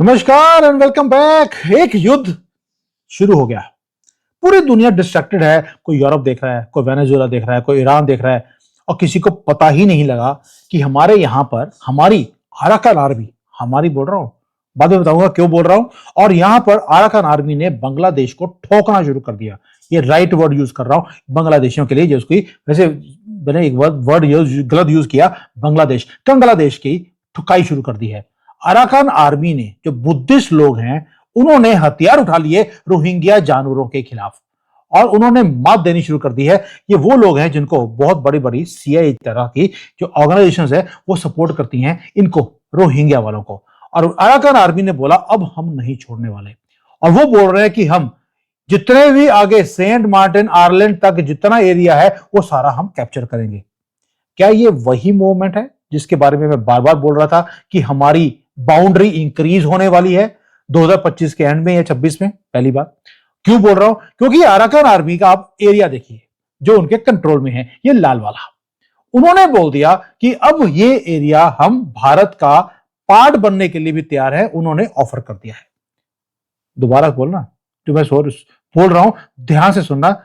नमस्कार and welcome back. एक युद्ध शुरू हो गया। पूरी दुनिया डिस्ट्रैक्टेड है। कोई यूरोप देख रहा है, कोई वेनेजुएला देख रहा है, कोई ईरान देख रहा है और किसी को पता ही नहीं लगा कि हमारे यहां पर हमारी अराकान आर्मी, हमारी बोल रहा हूं, बाद में बताऊंगा क्यों बोल रहा हूं, और यहां पर अराकान आर्मी ने बांग्लादेश को ठोकना शुरू कर दिया। ये राइट वर्ड यूज कर रहा हूं बांग्लादेशियों के लिए, जिसकी वैसे मैंने एक वर्ड गलत यूज किया। बांग्लादेश की ठुकाई शुरू कर दी है। अराकान आर्मी ने, जो बुद्धिस्ट लोग हैं, उन्होंने हथियार उठा लिए रोहिंग्या जानवरों के खिलाफ और उन्होंने मात देनी शुरू कर दी है। ये वो लोग हैं जिनको बहुत बड़ी बड़ी सीआईए तरह की जो ऑर्गेनाइजेशंस है वो सपोर्ट करती हैं इनको, रोहिंग्या वालों को। और अराकान आर्मी ने बोला अब हम नहीं छोड़ने वाले, और वो बोल रहे हैं कि हम जितने भी आगे सेंट मार्टिन आयरलैंड तक जितना एरिया है वो सारा हम कैप्चर करेंगे। क्या ये वही मूवमेंट है जिसके बारे में मैं बार बार बोल रहा था कि हमारी बाउंड्री इंक्रीज होने वाली है 2025 के एंड में या 26 में? पहली बात क्यों बोल रहा हूं, क्योंकि अराकान आर्मी का आप एरिया देखिए जो उनके कंट्रोल में है, ये लाल वाला। उन्होंने बोल दिया कि अब ये एरिया हम भारत का पार्ट बनने के लिए भी तैयार है, उन्होंने ऑफर कर दिया है। दोबारा बोलना जो मैं बोल रहा हूं, ध्यान से सुनना।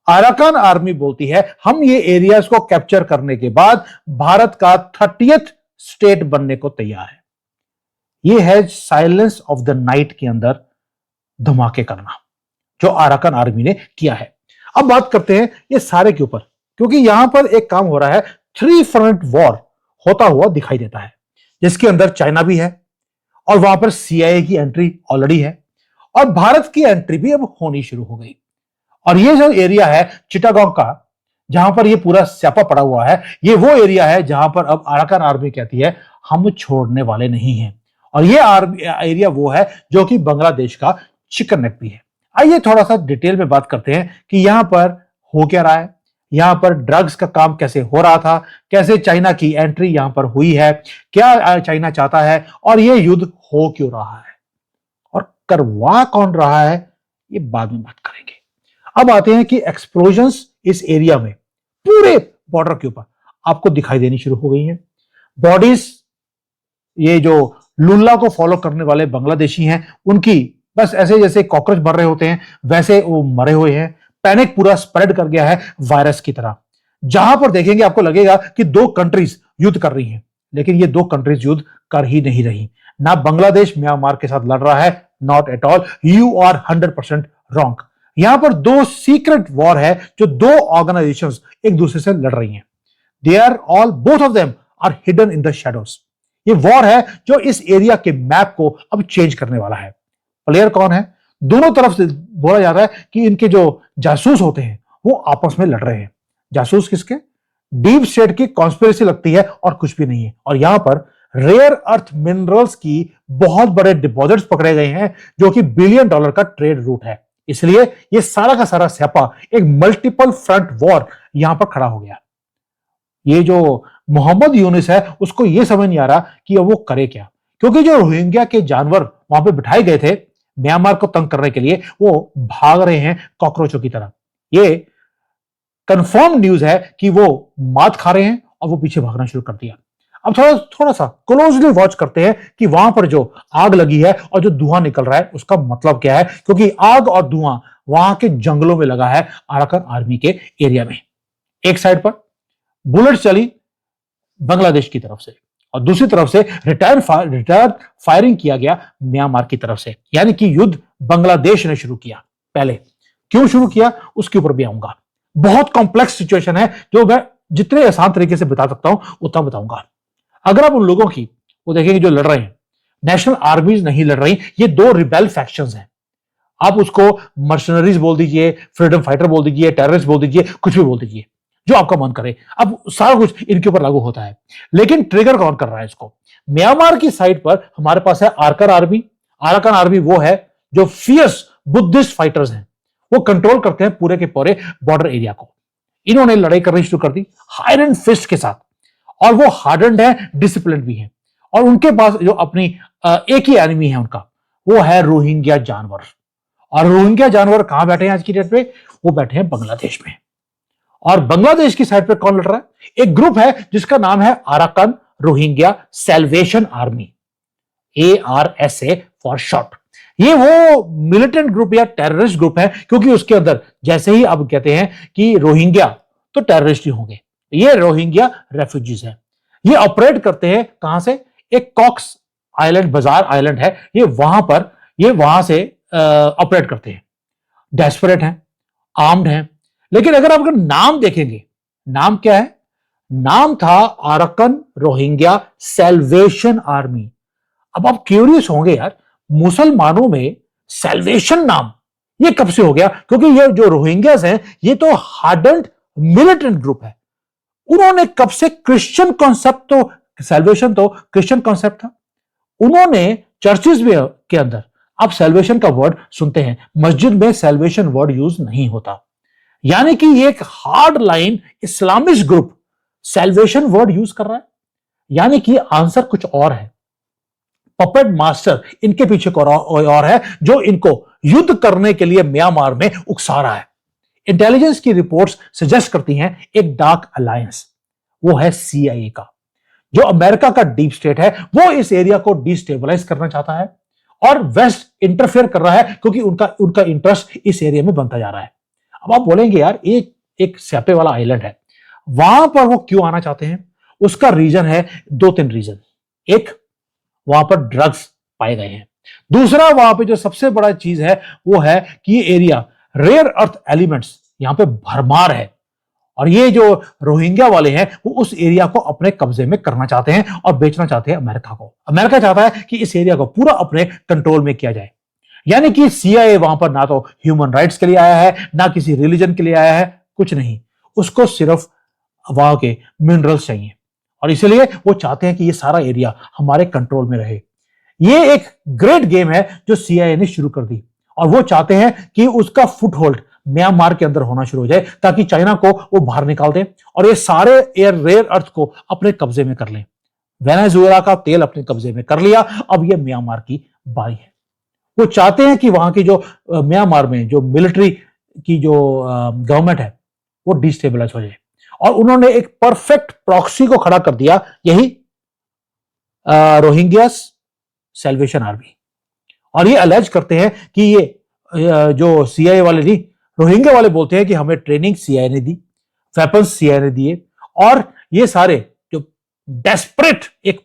अराकान आर्मी बोलती है हम ये एरियाज को कैप्चर करने के बाद भारत का 30th स्टेट बनने को तैयार है। ये है साइलेंस ऑफ द नाइट के अंदर धमाके करना जो अराकान आर्मी ने किया है। अब बात करते हैं ये सारे के ऊपर, क्योंकि यहां पर एक काम हो रहा है, 3 फ्रंट वॉर होता हुआ दिखाई देता है, जिसके अंदर चाइना भी है और वहां पर सीआईए की एंट्री ऑलरेडी है और भारत की एंट्री भी अब होनी शुरू हो गई। और ये जो एरिया है चिटागोंग का, जहां पर ये पूरा स्यापा पड़ा हुआ है, ये वो एरिया है जहां पर अब अराकान आर्मी कहती है हम छोड़ने वाले नहीं हैं। और ये एरिया वो है जो कि बांग्लादेश का चिकन नेक भी है। आइए थोड़ा सा डिटेल में बात करते हैं कि यहां पर हो क्या रहा है, यहां पर ड्रग्स का काम कैसे हो रहा था, कैसे चाइना की एंट्री यहां पर हुई है, क्या चाइना चाहता है और ये युद्ध हो क्यों रहा है और करवा कौन रहा है, ये बाद में बात करेंगे। अब आते हैं कि एक्सप्लोजन्स इस एरिया में पूरे बॉर्डर के ऊपर आपको दिखाई देनी शुरू हो गई हैं। बॉडीज, ये जो लुल्ला को फॉलो करने वाले बांग्लादेशी हैं, उनकी बस ऐसे जैसे कॉकरोच मर रहे होते हैं वैसे वो मरे हुए हैं। पैनिक पूरा स्प्रेड कर गया है वायरस की तरह। जहां पर देखेंगे आपको लगेगा कि 2 कंट्रीज युद्ध कर रही हैं, लेकिन ये 2 कंट्रीज युद्ध कर ही नहीं रही। ना बांग्लादेश म्यांमार के साथ लड़ रहा है, not at all, you are 100% wrong. यहां पर 2 सीक्रेट वॉर है जो 2 ऑर्गेनाइजेशंस एक दूसरे से लड़ रही हैं। They are all, both of them are hidden in the shadows. ये वॉर है जो इस एरिया के मैप को अब चेंज करने वाला है। प्लेयर कौन है? दोनों तरफ से बोला जा रहा है कि इनके जो जासूस होते हैं वो आपस में लड़ रहे हैं। जासूस किसके? डीप स्टेट की कॉन्स्पिरेसी लगती है और कुछ भी नहीं है। और यहां पर रेयर अर्थ मिनरल्स की बहुत बड़े डिपॉजिट्स पकड़े गए हैं जो कि $1 बिलियन का ट्रेड रूट है। इसलिए ये सारा का सारा स्यापा एक मल्टीपल फ्रंट वॉर यहां पर खड़ा हो गया। ये जो मोहम्मद यूनिस है उसको ये समझ नहीं आ रहा कि वो करे क्या, क्योंकि जो रोहिंग्या के जानवर वहां पे बिठाए गए थे म्यांमार को तंग करने के लिए, वो भाग रहे हैं कॉकरोचों की तरह। ये कंफर्म न्यूज है कि वो मात खा रहे हैं और वो पीछे भागना शुरू कर दिया। अब थोड़ा सा क्लोजली वॉच करते हैं कि वहां पर जो आग लगी है और जो धुआं निकल रहा है उसका मतलब क्या है, क्योंकि आग और धुआं वहां के जंगलों में लगा है अराकान आर्मी के एरिया में। एक साइड पर बुलेट चली बांग्लादेश की तरफ से और दूसरी तरफ से रिटायर फायरिंग किया गया म्यांमार की तरफ से, यानी कि युद्ध बांग्लादेश ने शुरू किया। पहले क्यों शुरू किया उसके ऊपर भी आऊंगा। बहुत कॉम्प्लेक्स सिचुएशन है जो मैं जितने आसान तरीके से बता सकता हूं उतना बताऊंगा। अगर आप उन लोगों की वो देखेंगे जो लड़ रहे हैं, नेशनल आर्मीज नहीं लड़ रही, ये 2 रिबेल फैक्शंस हैं। आप उसको मर्सनरीज बोल दीजिए, फ्रीडम फाइटर बोल दीजिए, टेररिस्ट बोल दीजिए, कुछ भी बोल दीजिए, जो आपका मन करे। अब सारा कुछ इनके ऊपर लागू होता है, लेकिन ट्रिगर कौन कर रहा है इसको? म्यांमार की साइड पर हमारे पास है अराकान आर्मी। अराकान आर्मी वो है जो फियर्स बुद्धिस्ट फाइटर्स हैं, वो कंट्रोल करते हैं पूरे के पूरे बॉर्डर एरिया को। इन्होंने लड़ाई करनी शुरू कर दी आयरन फिस्ट के साथ, और वो हार्डन्ड है, डिसिप्लिन भी है। और उनके पास जो अपनी एक ही एनिमी है उनका, वो है रोहिंग्या जानवर। और रोहिंग्या जानवर कहां बैठे हैं आज की डेट में? वो बैठे हैं बांग्लादेश में। और बांग्लादेश की साइड पर कौन लड़ रहा है? एक ग्रुप है जिसका नाम है Arakan Rohingya salvation army, ARSA for short. ये वो मिलिटेंट ग्रुप या टेररिस्ट ग्रुप है, क्योंकि उसके अंदर जैसे ही अब कहते हैं कि रोहिंग्या, तो टेररिस्ट ही होंगे। ये रोहिंग्या रेफ्यूजीज है। ये ऑपरेट करते हैं कहां से? एक कॉक्स आइलैंड, बाजार आइलैंड है, ये वहां से ऑपरेट करते हैं। डेस्परेट हैं, आर्म्ड हैं। लेकिन अगर आप नाम देखेंगे, नाम क्या है? नाम था अराकन रोहिंग्या सैल्वेशन आर्मी। अब आप क्यूरियस होंगे यार, मुसलमानों में सैल्वेशन नाम ये कब से हो गया? क्योंकि ये जो रोहिंग्यास हैं ये तो हार्डेंड मिलिटेंट ग्रुप है। उन्होंने कब से क्रिश्चियन कॉन्सेप्ट, तो सैल्वेशन तो क्रिश्चियन कॉन्सेप्ट था। उन्होंने चर्चेस में के अंदर आप सैल्वेशन का वर्ड सुनते हैं, मस्जिद में सैल्वेशन वर्ड यूज नहीं होता। यानी कि ये एक hard line Islamist group salvation word use कर रहा है। यानी कि आंसर कुछ और है। पपेट मास्टर इनके पीछे कोई और है, जो इनको युद्ध करने के लिए म्यांमार में उकसा रहा है। इंटेलिजेंस की रिपोर्ट्स सजेस्ट करती हैं एक डार्क अलायंस, वो है CIA का। जो अमेरिका का डीप स्टेट है, वो इस एरिया को डिस्टेबलाइज करना चाहता है और वेस्ट इंटरफेयर कर रहा है, क्योंकि उनका इंटरेस्ट इस एरिया में बनता जा रहा है। अब आप बोलेंगे यार एक स्यापे वाला आइलैंड है, वहां पर वो क्यों आना चाहते हैं? उसका रीजन है, 2-3 रीजन। एक, वहां पर ड्रग्स पाए गए हैं। दूसरा, वहां पे जो सबसे बड़ा चीज है वो है कि ये एरिया रेयर अर्थ एलिमेंट्स यहां पे भरमार है, और ये जो रोहिंग्या वाले हैं वो उस एरिया को अपने कब्जे में करना चाहते हैं और बेचना चाहते हैं अमेरिका को। अमेरिका चाहता है कि इस एरिया को पूरा अपने कंट्रोल में किया जाए। यानी कि CIA वहां पर ना तो ह्यूमन राइट्स के लिए आया है, ना किसी रिलीजन के लिए आया है, कुछ नहीं। उसको सिर्फ वहां के मिनरल्स चाहिए, और इसलिए वो चाहते हैं कि ये सारा एरिया हमारे कंट्रोल में रहे। ये एक ग्रेट गेम है जो CIA ने शुरू कर दी, और वो चाहते हैं कि उसका फुटहोल्ड म्यांमार के अंदर होना शुरू हो जाए, ताकि चाइना को वो बाहर निकाल दें और ये सारे रेयर अर्थ को अपने कब्जे में कर लें। वेनेजुएला का तेल अपने कब्जे में कर लिया, अब ये म्यांमार की बारी है। वो चाहते हैं कि वहां की जो म्यांमार में जो मिलिट्री की जो गवर्नमेंट है वो डिस्टेबलाइज हो जाए, और उन्होंने एक परफेक्ट प्रॉक्सी को खड़ा कर दिया, यही रोहिंग्यास सैल्वेशन आर्मी। और ये अलेज करते हैं कि ये जो CIA वाले नहीं, रोहिंग्या वाले बोलते हैं कि हमें ट्रेनिंग CIA ने दी, वेपन्स CIA ने दिए, और ये सारे जो डेस्परेट एक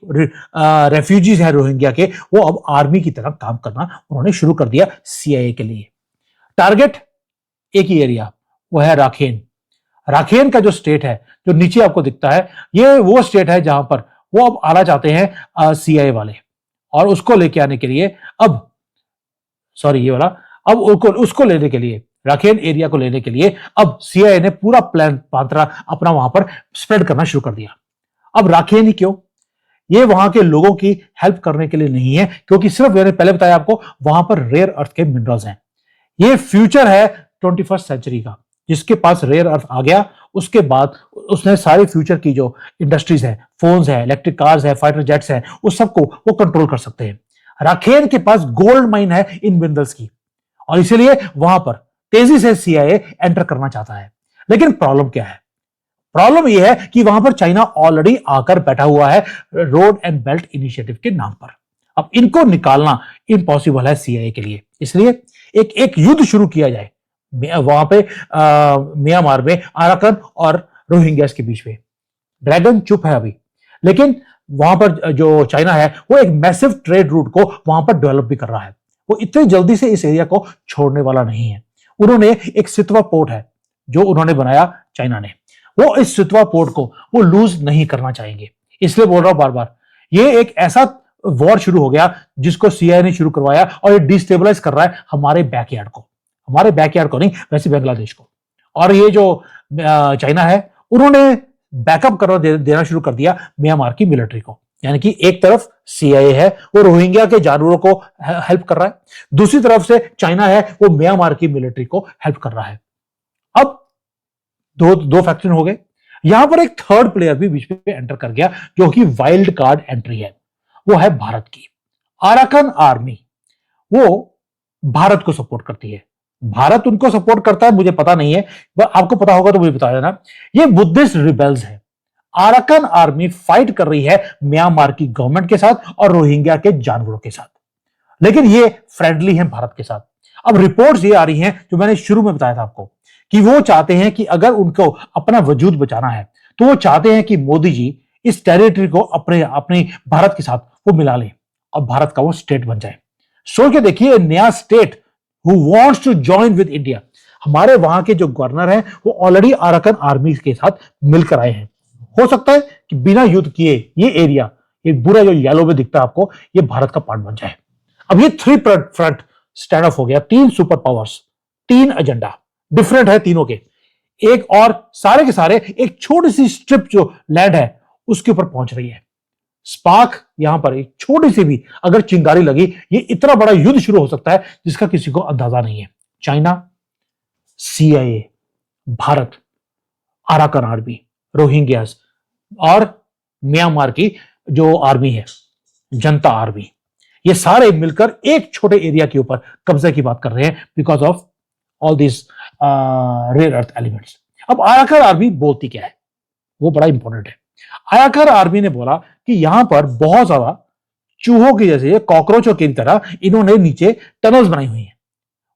रेफ्यूजीज हैं रोहिंग्या के, वो अब आर्मी की तरह काम करना उन्होंने शुरू कर दिया CIA के लिए। टारगेट एक ही एरिया, वो है राखेन। राखेन का जो स्टेट है, जो नीचे आपको दिखता है, ये वो स्टेट है जहां पर वो अब आना चाहते हैं CIA वाले, और उसको लेके आने के लिए अब ये वाला, अब उसको लेने के लिए, राखेन एरिया को लेने के लिए अब CIA ने पूरा प्लान पांतरा अपना वहां पर स्प्रेड करना शुरू कर दिया। अब राखेन ही क्यों? ये वहां के लोगों की हेल्प करने के लिए नहीं है, क्योंकि सिर्फ मैंने पहले बताया आपको, वहां पर रेयर अर्थ के मिनरल्स हैं। ये फ्यूचर है 21st सेंचुरी का। जिसके पास रेयर अर्थ आ गया, उसके बाद उसने सारी फ्यूचर की जो इंडस्ट्रीज है, फोन्स है, इलेक्ट्रिक कार्स है, फाइटर जेट्स है, उस सबको वो कंट्रोल कर सकते हैं। राखेन के पास गोल्ड माइन है इन मिनरल्स की, और इसीलिए वहां पर तेजी से CIA एंटर करना चाहता है। लेकिन प्रॉब्लम क्या है? प्रॉब्लम यह है कि वहां पर चाइना ऑलरेडी आकर बैठा हुआ है रोड एंड बेल्ट इनिशिएटिव के नाम पर। अब इनको निकालना इम्पॉसिबल है CIA के लिए, इसलिए एक युद्ध शुरू किया जाए वहां पे म्यांमार में अराकन और रोहिंग्यास के बीच में। ड्रैगन चुप है अभी, लेकिन वहां पर जो चाइना है वो एक मैसिव ट्रेड रूट को वहां पर डेवलप भी कर रहा है। वो इतनी जल्दी से इस एरिया को छोड़ने वाला नहीं है। उन्होंने एक सितवा पोर्ट है जो उन्होंने बनाया चाइना ने, वो इस सितवा पोर्ट को वो लूज नहीं करना चाहेंगे। इसलिए बोल रहा हूं बार बार, ये एक ऐसा वॉर शुरू हो गया जिसको CIA ने शुरू करवाया, और ये डिस्टेबलाइज कर रहा है हमारे बैकयार्ड को नहीं, वैसे बांग्लादेश को। और ये जो चाइना है, उन्होंने बैकअप देना शुरू कर दिया म्यांमार की मिलिट्री को। यानी कि एक तरफ CIA है, वो रोहिंग्या के जानवरों को हेल्प कर रहा है, दूसरी तरफ से चाइना है, वो म्यांमार की मिलिट्री को हेल्प कर रहा है। अब दो फैक्शन हो गए। यहां पर एक थर्ड प्लेयर भी बीच में एंटर कर गया, जो कि वाइल्ड कार्ड एंट्री है, वो है भारत की। अराकन आर्मी वो भारत को सपोर्ट करती है। भारत उनको सपोर्ट करता है मुझे पता नहीं है, आपको पता होगा तो मुझे बता देना। ये बुद्धिस्ट रिबेल्स है। अराकन आर्मी फाइट कर रही है म्यांमार की गवर्नमेंट के साथ और रोहिंग्या के जानवरों के साथ। लेकिन ये फ्रेंडली हैं भारत के साथ। अब रिपोर्ट्स ये आ रही हैं, जो मैंने शुरू में बताया था आपको, कि वो चाहते हैं कि अगर उनको अपना वजूद बचाना है तो वो चाहते हैं कि मोदी जी इस टेरिटरी को अपने अपने भारत के साथ वो मिला लें और भारत का वो स्टेट बन जाए। सोच के देखिए, नया state who wants to join with India. हमारे वहां के जो गवर्नर हैं वो ऑलरेडी अराकन आर्मी के साथ मिलकर आए हैं। हो सकता है कि बिना युद्ध किए ये एरिया, ये पूरा जो येलो में दिखता है आपको, ये भारत का पार्ट बन जाए। अब ये थ्री फ्रंट स्टैंड ऑफ हो गया, तीन सुपर पावर्स, तीन एजेंडा डिफरेंट है तीनों के। एक और सारे के सारे एक छोटी सी स्ट्रिप जो लैंड है उसके ऊपर पहुंच रही है। स्पार्क यहां पर एक छोटी सी भी अगर चिंगारी लगी, ये इतना बड़ा युद्ध शुरू हो सकता है जिसका किसी को अंदाजा नहीं है। China, CIA, Bharat, Arakan army, Rohingyas और म्यांमार की जो आर्मी है, जनता आर्मी, ये सारे मिलकर एक छोटे एरिया के ऊपर कब्जे की बात कर रहे हैं because of all this rare earth elements. अब अराकन आर्मी बोलती क्या है वो बड़ा इंपॉर्टेंट है। अराकन आर्मी ने बोला कि यहां पर बहुत ज्यादा चूहों की जैसे, कॉकरोचों की तरह इन्होंने नीचे टनल्स बनाई हुई हैं।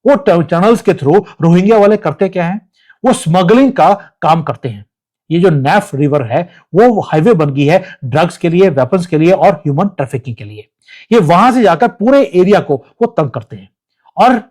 वो टनल्स के थ्रू रोहिंग्या वाले करते क्या है, वो स्मगलिंग का काम करते हैं। ये जो नैफ रिवर है वो हाईवे बन गई है ड्रग्स के लिए, वेपन्स के लिए और ह्यूमन ट्रैफिकिंग के लिए। ये वहां से जाकर पूरे एरिया को वो तंग करते हैं। और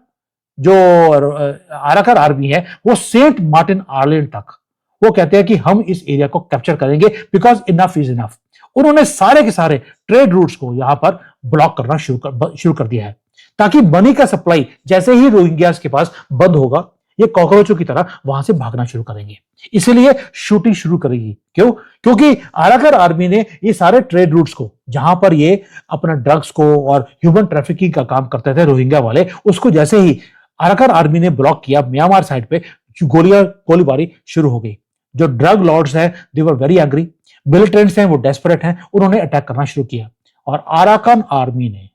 जो अराकन आर्मी है वो सेंट मार्टिन आइलैंड तक वो कहते हैं कि हम इस एरिया को कैप्चर करेंगे बिकॉज इनफ इज इनफ। उन्होंने सारे के सारे ट्रेड रूट्स को यहां पर ब्लॉक करना शुरू कर दिया है, ताकि मनी का सप्लाई जैसे ही रोहिंग्यास के पास बंद होगा, ये कॉकरोचों की तरह वहां से भागना शुरू करेंगे। इसीलिए शूटिंग शुरू करेगी। क्यों? क्योंकि अराकन आर्मी ने ये सारे ट्रेड रूट्स को, जहां पर ये अपना ड्रग्स को और ह्यूमन ट्रैफिकिंग का काम करते थे रोहिंग्या वाले, उसको जैसे ही अराकन आर्मी ने ब्लॉक किया, म्यांमार साइड पे गोलीबारी शुरू हो गई। जो ड्रग लॉर्ड्स हैं दे वर वेरी एंग्री, मिलिटेंट्स हैं वो डेस्परेट हैं, उन्होंने अटैक करना शुरू किया और अराकन आर्मी ने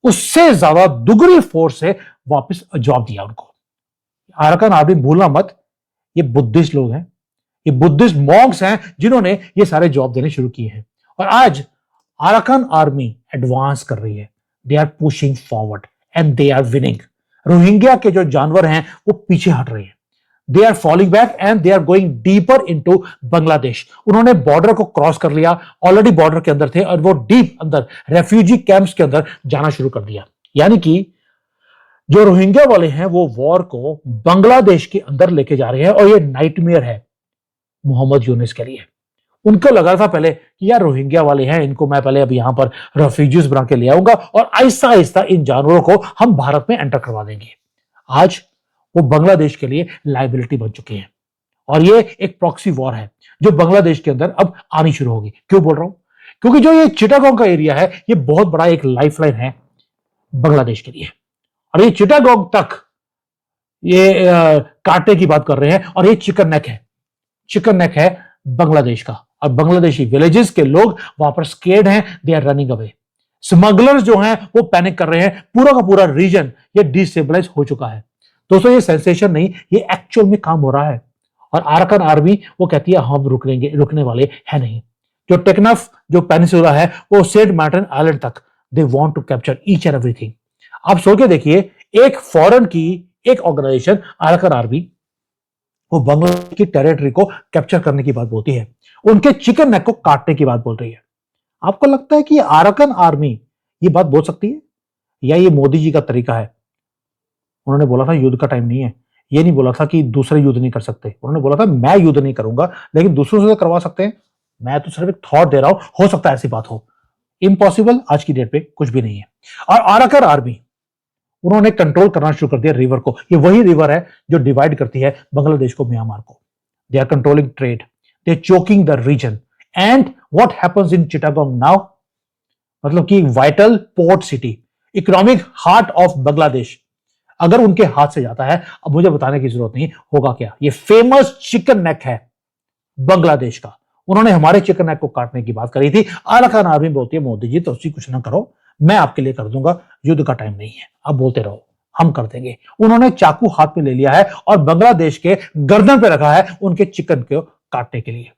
उससे ज्यादा दुगनी फोर्स से वापस जवाब दिया उनको। अराकन आर्मी भूलना मत, ये बुद्धिस्ट लोग हैं, ये बुद्धिस्ट मॉन्क्स हैं जिन्होंने ये सारे जवाब देने शुरू किए हैं। और आज अराकन आर्मी एडवांस कर रही है, they are pushing forward and they are winning. Rohingya के जो जानवर हैं वो पीछे हट रहे हैं, they are falling back and they are going deeper into Bangladesh. उन्होंने बॉर्डर को क्रॉस कर लिया, ऑलरेडी बॉर्डर के अंदर थे और वो डीप अंदर रेफ्यूजी कैंप्स के अंदर जाना शुरू कर दिया। यानी कि जो रोहिंग्या वाले हैं वो वॉर को बांग्लादेश के अंदर लेके जा रहे हैं और ये नाइटमेयर है मोहम्मद यूनिस के लिए। उनको लगा था पहले कि यार रोहिंग्या वाले हैं, इनको मैं पहले अब यहां पर रेफ्यूजीज बना के ले आऊंगा और आहिस्ता आहिस्ता इन जानवरों को हम भारत में एंटर करवा देंगे। आज वो बांग्लादेश के लिए लाइबिलिटी बन चुके हैं और ये एक प्रॉक्सी वॉर है जो बांग्लादेश के अंदर अब आनी शुरू होगी। क्यों बोल रहा हूं? क्योंकि जो ये चिटागोंग का एरिया है ये बहुत बड़ा एक लाइफलाइन है बांग्लादेश के लिए, और ये चिटागोंग तक ये कांटे की बात कर रहे हैं और ये चिकन नेक है बांग्लादेश का। और बांग्लादेशी विलेजेस के लोग वहां पर स्केर्ड हैं, they are running away. Smugglers जो हैं वो पैनिक कर रहे हैं, पूरा का पूरा रीजन ये डिस्टेबलाइज हो चुका है। दोस्तों ये सेंसेशन नहीं, ये एक्चुअल में काम हो रहा है। और अराकन आर्मी वो कहती है हम रुकने वाले हैं नहीं। जो टेक्नफ जो पेनिसुला है वो सेंट मार्टिन आइलैंड तक they want to capture each and everything. आप सोच के देखिए, एक फॉरेन की एक ऑर्गेनाइजेशन अराकन आर्मी वो बांग्लादेश की टेरिटरी को कैप्चर करने की बात बोलती है, उनके चिकन नेक को काटने की बात बोल रही है। आपको लगता है कि अराकन आर्मी ये बात बोल सकती है या ये मोदी जी का तरीका है? उन्होंने बोला था युद्ध का टाइम नहीं है, ये नहीं बोला था कि दूसरे युद्ध नहीं कर सकते। उन्होंने बोला था मैं युद्ध नहीं करूंगा लेकिन दूसरों से करवा सकते हैं। मैं तो सिर्फ एक थॉट दे रहा हूं, हो सकता है ऐसी बात हो। इम्पॉसिबल आज की डेट पे कुछ भी नहीं है। और अराकन आर्मी उन्होंने कंट्रोल करना शुरू कर दिया रिवर को। ये वही रिवर है जो डिवाइड करती है बांग्लादेश को म्यांमार को। They are controlling trade, they are choking the region and what happens in Chittagong now, मतलब कि vital port city, economic heart of Bangladesh अगर उनके हाथ से जाता है, अब मुझे बताने की जरूरत नहीं होगा क्या। ये फेमस चिकन नेक है बांग्लादेश का। उन्होंने हमारे चिकन नेक को काटने की बात करी थी। अराकन आर्मी बोलती है मोदी जी तो कुछ ना करो, मैं आपके लिए कर दूंगा, युद्ध का टाइम नहीं है, आप बोलते रहो, हम कर देंगे। उन्होंने चाकू हाथ में ले लिया है और बांग्लादेश के गर्दन पे रखा है उनके चिकन को काटने के लिए।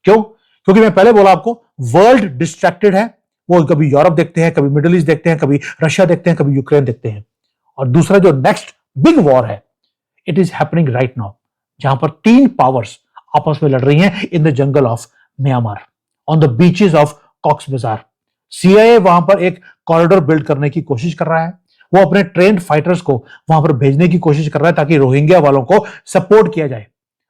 क्यों? क्योंकि मैं पहले बोला आपको, वर्ल्ड डिस्ट्रैक्टेड है, वो कभी यूरोप देखते हैं, कभी मिडिल ईस्ट देखते हैं, कभी रशिया देखते हैं, कभी यूक्रेन देखते हैं। और दूसरा जो नेक्स्ट बिग वॉर है, it is happening right now, जहां पर 3 पावर्स आपस में लड़ रही हैं in the jungle of Myanmar, on the beaches of Cox's Bazar. CIA वहां पर एक कॉरिडोर बिल्ड करने की कोशिश कर रहा है। वो अपने ट्रेंड फाइटर्स को वहां पर भेजने की कोशिश कर रहा है ताकि रोहिंग्या वालों को सपोर्ट किया जाए।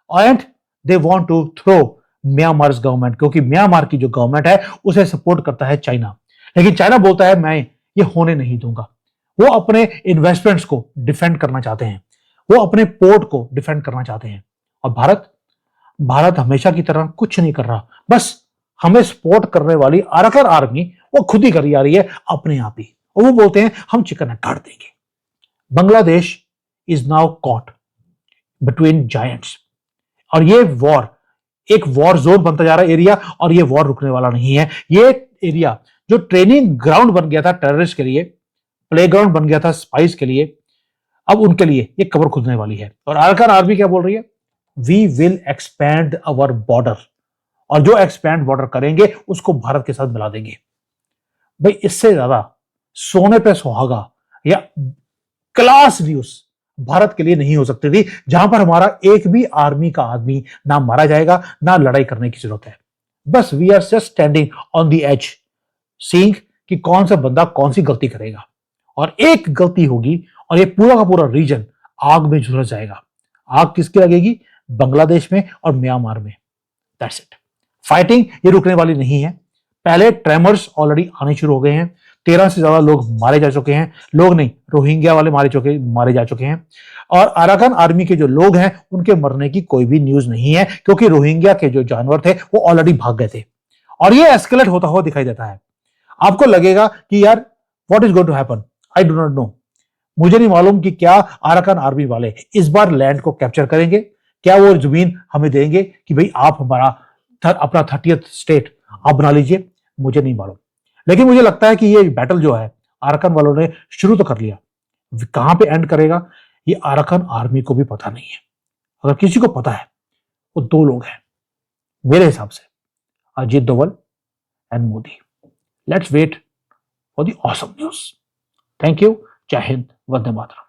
And they want to throw Myanmar government, क्योंकि म्यांमार की जो गवर्नमेंट है उसे सपोर्ट करता है चाइना। लेकिन चाइना बोलता है मैं ये होने नहीं दूंगा। वो अपने इन्वेस्टमेंट्स को डिफेंड करना चाहते हैं, वो अपने पोर्ट को डिफेंड करना चाहते हैं। और भारत हमेशा की तरह कुछ नहीं कर रहा, बस हमें सपोर्ट करने वाली अरकान आर्मी वो खुद ही करी जा रही है अपने आप ही। और वो बोलते हैं हम चिकन काट देंगे। Bangladesh is now caught between giants, और ये वॉर एक वॉर जोन बनता जा रहा है एरिया, और ये वॉर रुकने वाला नहीं है। ये एरिया जो ट्रेनिंग ग्राउंड बन गया था टेररिस्ट के लिए, प्लेग्राउंड बन गया था स्पाइस के लिए, अब उनके लिए ये कबर खुदने वाली है। और अरकान आर्मी क्या बोल रही है? We will expand our border, और जो एक्सपैंड बॉर्डर करेंगे उसको भारत के साथ मिला देंगे। भाई इससे ज्यादा सोने पे सुहागा या क्लास न्यूज भारत के लिए नहीं हो सकती थी, जहां पर हमारा एक भी आर्मी का आदमी ना मारा जाएगा, ना लड़ाई करने की जरूरत है। बस we are just standing on the edge, seeing कि कौन सा बंदा कौन सी गलती करेगा, और एक गलती होगी और ये पूरा का पूरा रीजन आग में झुलस जाएगा। आग किसकी लगेगी? बांग्लादेश में और म्यांमार में। That's it. फाइटिंग ये रुकने वाली नहीं है। पहले ट्रेमर्स ऑलरेडी आने शुरू हो गए हैं। 13 से ज्यादा लोग मारे जा चुके हैं। लोग नहीं, रोहिंग्या वाले मारे जा चुके हैं। और अराकान आर्मी के जो लोग हैं उनके मरने की कोई भी न्यूज नहीं है, क्योंकि रोहिंग्या के जो जानवर थे वो ऑलरेडी भाग गए थे। और ये एस्केलेट होता हुआ दिखाई देता है। आपको लगेगा कि यार what is going to happen, I do not know. मुझे नहीं मालूम कि क्या अराकान आर्मी वाले इस बार लैंड को कैप्चर करेंगे, क्या वो जमीन हमें देंगे कि भाई आप हमारा अपना 30th स्टेट आप बना लीजिए। मुझे नहीं मालूम, लेकिन मुझे लगता है कि ये बैटल जो है अराकान वालों ने शुरू तो कर लिया, कहां पे एंड करेगा ये अराकान आर्मी को भी पता नहीं है। अगर किसी को पता है वो 2 लोग हैं मेरे हिसाब से, Ajit Doval and Modi. Let's wait for the awesome news. Thank you. जय हिंद, वंदे मातरम।